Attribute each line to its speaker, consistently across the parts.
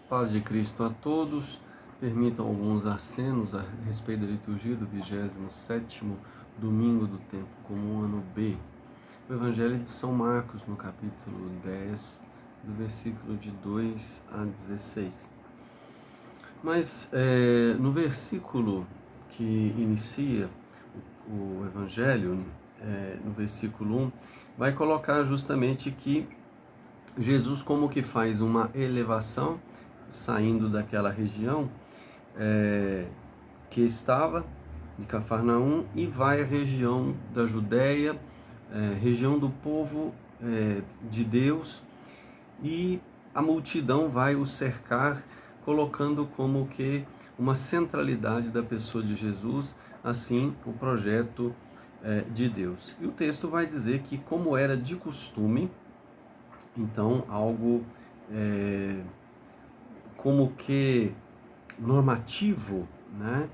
Speaker 1: Paz de Cristo a todos. Permitam alguns acenos a respeito da liturgia do 27º domingo do tempo comum, ano B. O Evangelho de São Marcos, no capítulo 10, do versículo de 2 a 16. Mas no versículo que inicia o Evangelho, no versículo 1, vai colocar justamente que Jesus como que faz uma elevação, saindo daquela região que estava de Cafarnaum e vai à região da Judéia, região do povo de Deus, e a multidão vai o cercar, colocando como que uma centralidade da pessoa de Jesus, assim o projeto de Deus. E o texto vai dizer que, como era de costume, então algo como que normativo, né?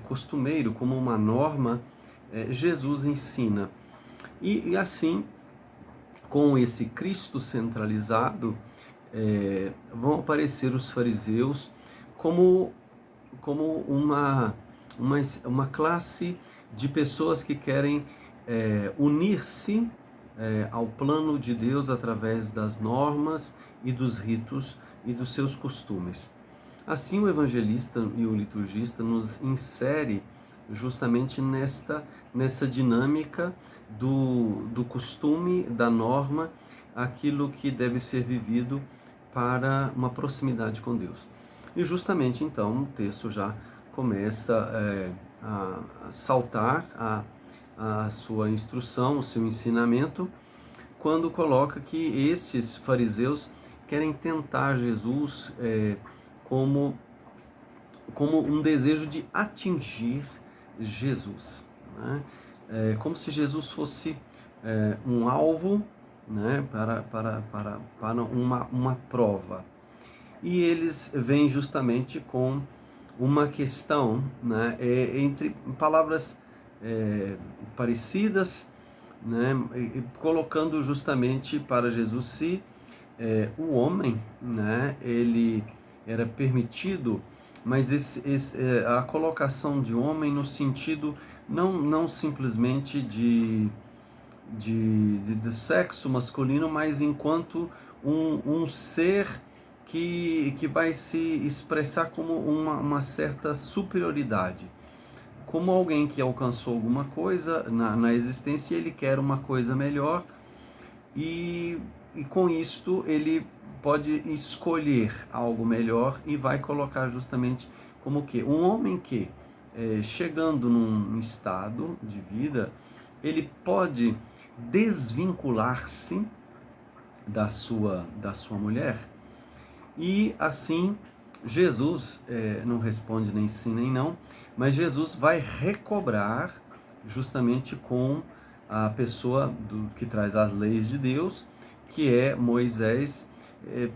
Speaker 1: Costumeiro, como uma norma, Jesus ensina. E assim, com esse Cristo centralizado, vão aparecer os fariseus como uma classe de pessoas que querem unir-se ao plano de Deus através das normas e dos ritos e dos seus costumes. Assim, o evangelista e o liturgista nos insere justamente nessa dinâmica do costume, da norma, aquilo que deve ser vivido para uma proximidade com Deus. E justamente então o texto já começa a saltar a sua instrução, o seu ensinamento, quando coloca que estes fariseus querem tentar Jesus como um desejo de atingir Jesus, né? Como se Jesus fosse um alvo, né, para uma prova. E eles vêm justamente com uma questão, né, entre palavras parecidas, né, colocando justamente para Jesus se o homem, né, ele era permitido, mas a colocação de homem no sentido não simplesmente de sexo masculino, mas enquanto um ser que vai se expressar como uma certa superioridade. Como alguém que alcançou alguma coisa na existência, ele quer uma coisa melhor e com isto ele pode escolher algo melhor e vai colocar justamente como que um homem que, chegando num estado de vida, ele pode desvincular-se da sua mulher, e assim Jesus não responde nem sim nem não, mas Jesus vai recobrar justamente com a pessoa que traz as leis de Deus, que é Moisés,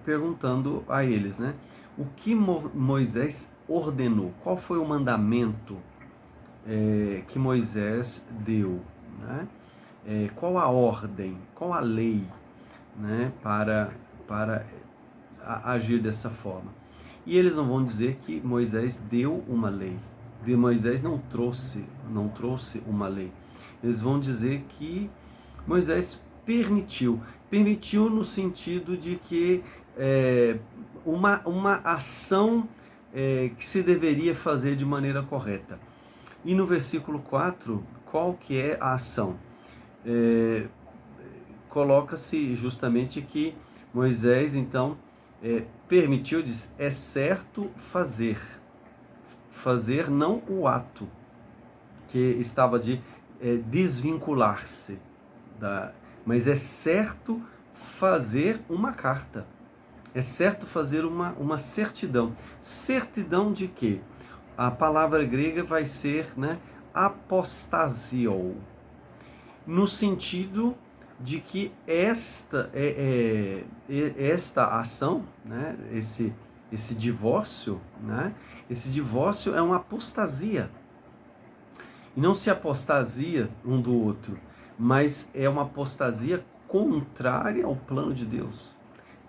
Speaker 1: perguntando a eles, né? O que Moisés ordenou? Qual foi o mandamento que Moisés deu, né? Qual a ordem? Qual a lei, né? Para agir dessa forma? E eles não vão dizer que Moisés deu uma lei. Moisés não trouxe uma lei. Eles vão dizer que Moisés permitiu no sentido de que uma ação que se deveria fazer de maneira correta. E no versículo 4, qual que é a ação? Coloca-se justamente que Moisés, então, permitiu, diz, é certo fazer não o ato, que estava de desvincular-se, mas é certo fazer uma carta, é certo fazer uma certidão. Certidão de quê? A palavra grega vai ser, né, apostasio, no sentido de que esta ação, né, esse divórcio, né, esse divórcio é uma apostasia. E não se apostasia um do outro, mas é uma apostasia contrária ao plano de Deus.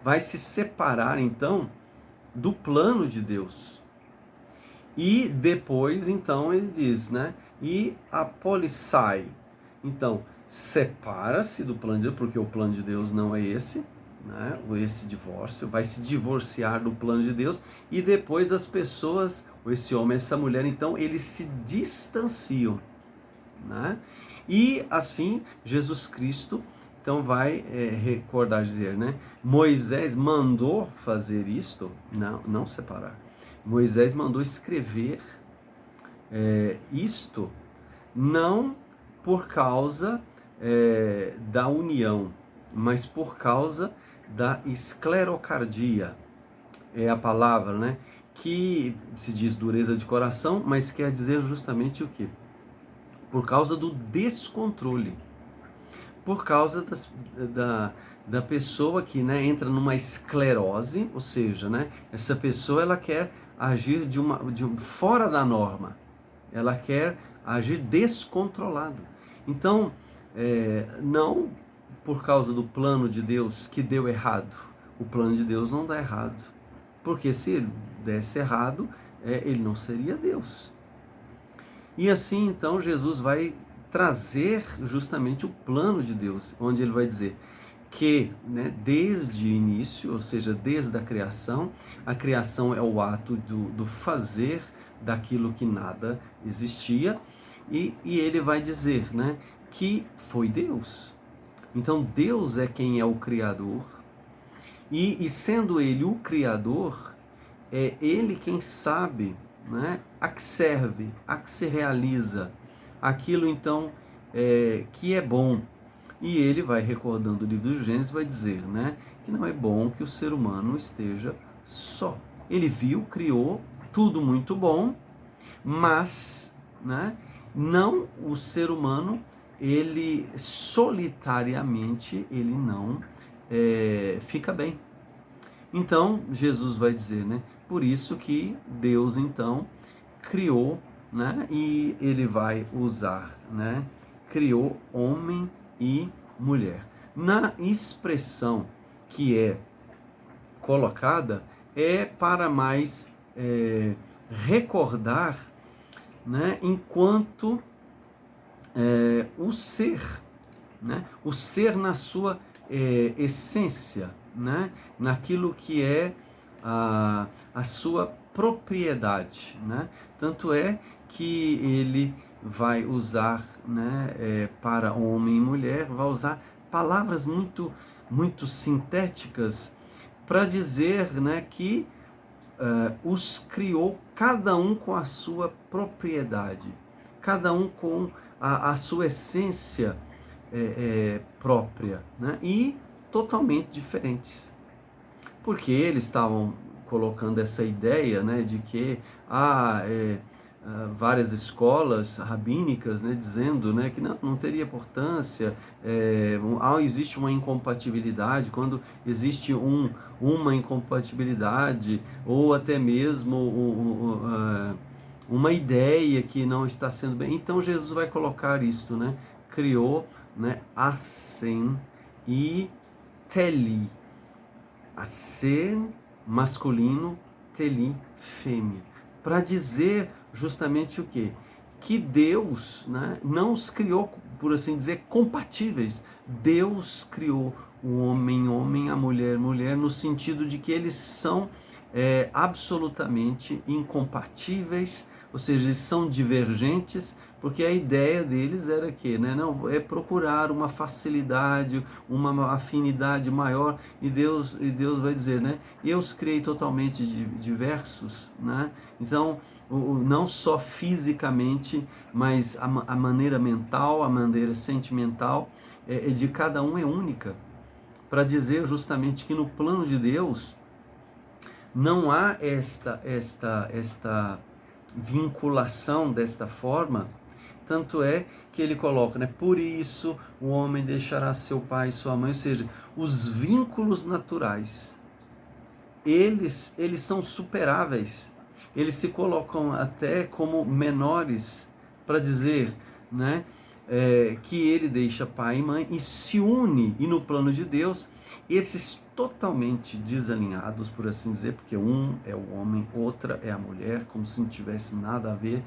Speaker 1: Vai se separar, então, do plano de Deus. E depois, então, ele diz, né? E apolissai. Então, separa-se do plano de Deus, porque o plano de Deus não é esse, né? Esse divórcio, vai se divorciar do plano de Deus, e depois as pessoas, esse homem, essa mulher, então, eles se distanciam, né? E assim, Jesus Cristo, então, vai recordar, dizer, né? Moisés mandou fazer isto, não separar. Moisés mandou escrever isto não por causa da união, mas por causa da esclerocardia, é a palavra, né? Que se diz dureza de coração, mas quer dizer justamente o quê? Por causa do descontrole, por causa da pessoa que, né, entra numa esclerose, ou seja, né, essa pessoa ela quer agir fora da norma, ela quer agir descontrolado. Então, não por causa do plano de Deus que deu errado, o plano de Deus não dá errado, porque se ele desse errado, ele não seria Deus. E assim, então, Jesus vai trazer justamente o plano de Deus, onde ele vai dizer que, né, desde o início, ou seja, desde a criação é o ato do fazer daquilo que nada existia, e ele vai dizer, né, que foi Deus. Então Deus é quem é o Criador, e sendo Ele o Criador, é Ele quem sabe, né, a que serve, a que se realiza, aquilo então que é bom. E ele vai recordando o livro do Gênesis, vai dizer, né, que não é bom que o ser humano esteja só. Ele viu, criou tudo muito bom, mas, né, não o ser humano, ele solitariamente, ele não fica bem. Então, Jesus vai dizer, né, por isso que Deus, então, criou, né, e ele vai usar, né, criou homem e mulher. Na expressão que é colocada, é para mais recordar, né, enquanto o ser, né, o ser na sua essência, né, naquilo que é a sua propriedade, né? Tanto é que ele vai usar, né, para homem e mulher, vai usar palavras muito sintéticas para dizer, né, que os criou cada um com a sua propriedade, cada um com a sua essência própria, né, e totalmente diferentes. Porque eles estavam colocando essa ideia, né, de que várias escolas rabínicas, né, dizendo, né, que não teria importância, existe uma incompatibilidade, quando existe uma incompatibilidade, ou até mesmo uma ideia que não está sendo bem. Então Jesus vai colocar isto, né, criou, né, Asen e Teli, Asen masculino, Teli fêmea, para dizer justamente o quê? Que Deus, né, não os criou, por assim dizer, compatíveis. Deus criou o homem, a mulher, no sentido de que eles são absolutamente incompatíveis, ou seja, eles são divergentes, porque a ideia deles era que, né, não, é procurar uma facilidade, uma afinidade maior, e Deus vai dizer, né, eu os criei totalmente diversos, né? Então, não só fisicamente, mas a maneira mental, a maneira sentimental de cada um é única, para dizer justamente que no plano de Deus não há esta vinculação desta forma. Tanto é que ele coloca, né, por isso o homem deixará seu pai e sua mãe, ou seja, os vínculos naturais, eles são superáveis, eles se colocam até como menores, para dizer, né, que ele deixa pai e mãe e se une, e no plano de Deus, esses totalmente desalinhados, por assim dizer, porque um é o homem, outra é a mulher, como se não tivesse nada a ver,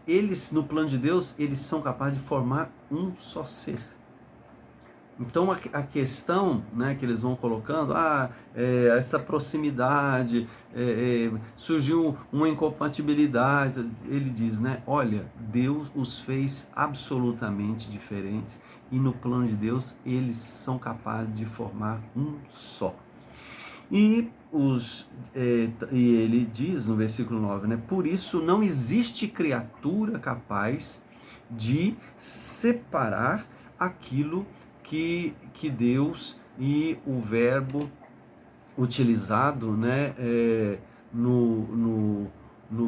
Speaker 1: eles, no plano de Deus, eles são capazes de formar um só ser. Então a questão, né, que eles vão colocando, essa proximidade, surgiu uma incompatibilidade, ele diz, né, olha, Deus os fez absolutamente diferentes e no plano de Deus eles são capazes de formar um só. E ele diz no versículo 9, né, por isso não existe criatura capaz de separar aquilo que Deus e o verbo utilizado, né, no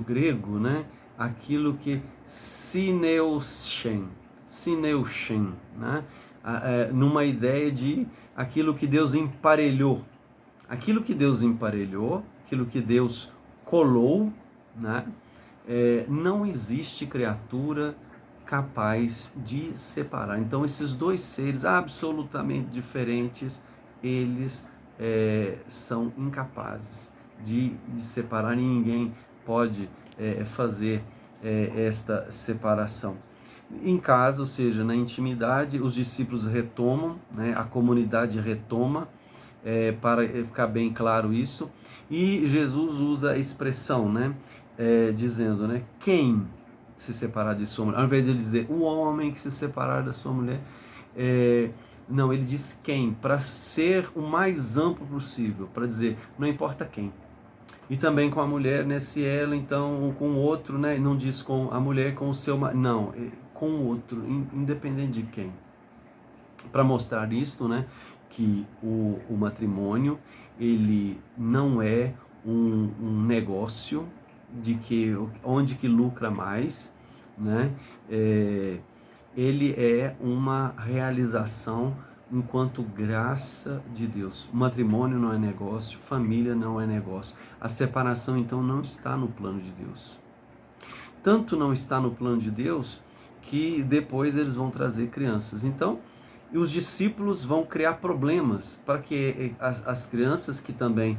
Speaker 1: grego, né, aquilo que sineuschen, né, numa ideia de aquilo que Deus emparelhou, aquilo que Deus colou, né, não existe criatura capaz de separar. Então esses dois seres absolutamente diferentes, eles são incapazes de separar, e ninguém pode fazer esta separação. Em casa, ou seja, na intimidade, os discípulos retomam, né, a comunidade retoma, para ficar bem claro isso, e Jesus usa a expressão, né, dizendo, né, quem se separar de sua mulher, ao invés de ele dizer o homem que se separar da sua mulher, não, ele diz quem, para ser o mais amplo possível, para dizer, não importa quem. E também com a mulher, né, se ela então com o outro, né, não diz com a mulher, com o seu, não, com o outro, independente de quem. Para mostrar isto, né, que o matrimônio, ele não é um negócio de que onde que lucra mais, né? Ele é uma realização enquanto graça de Deus. O matrimônio não é negócio, família não é negócio. A separação então não está no plano de Deus. Tanto não está no plano de Deus que depois eles vão trazer crianças. Então, e os discípulos vão criar problemas para que as crianças, que também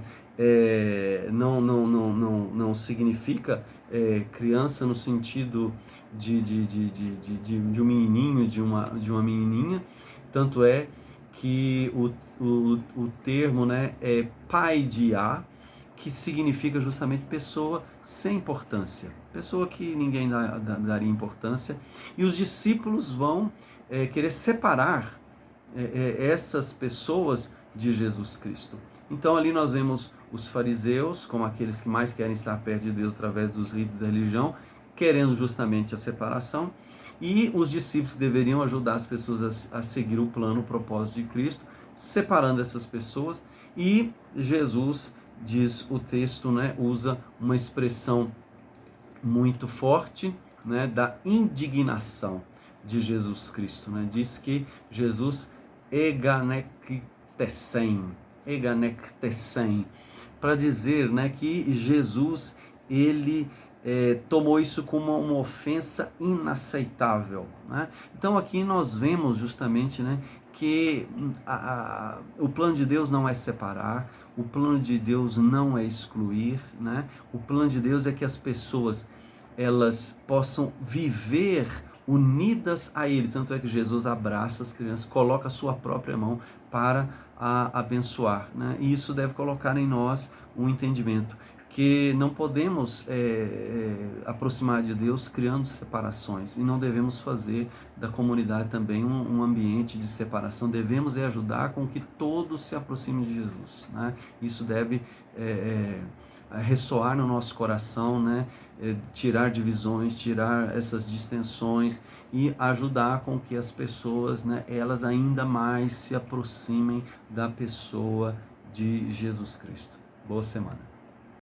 Speaker 1: não significa criança no sentido de um menininho, de uma menininha, tanto é que o termo, né, é paidia, que significa justamente pessoa sem importância, pessoa que ninguém daria importância, e os discípulos vão querer separar essas pessoas de Jesus Cristo. Então ali nós vemos os fariseus, como aqueles que mais querem estar perto de Deus através dos ritos da religião, querendo justamente a separação, e os discípulos que deveriam ajudar as pessoas a seguir o plano, o propósito de Cristo, separando essas pessoas, e Jesus, diz o texto, né, usa uma expressão muito forte, né, da indignação de Jesus Cristo, né? Diz que Jesus eganectesen, para dizer, né, que Jesus, ele tomou isso como uma ofensa inaceitável, né? Então aqui nós vemos justamente, né, que o plano de Deus não é separar, o plano de Deus não é excluir, né? O plano de Deus é que as pessoas elas possam viver unidas a Ele. Tanto é que Jesus abraça as crianças, coloca a sua própria mão para a abençoar, né? E isso deve colocar em nós um entendimento que não podemos aproximar de Deus criando separações, e não devemos fazer da comunidade também um ambiente de separação. Devemos ajudar com que todos se aproximem de Jesus, né? Isso deve ressoar no nosso coração, né? Tirar divisões, tirar essas distensões e ajudar com que as pessoas, né, elas ainda mais se aproximem da pessoa de Jesus Cristo. Boa semana.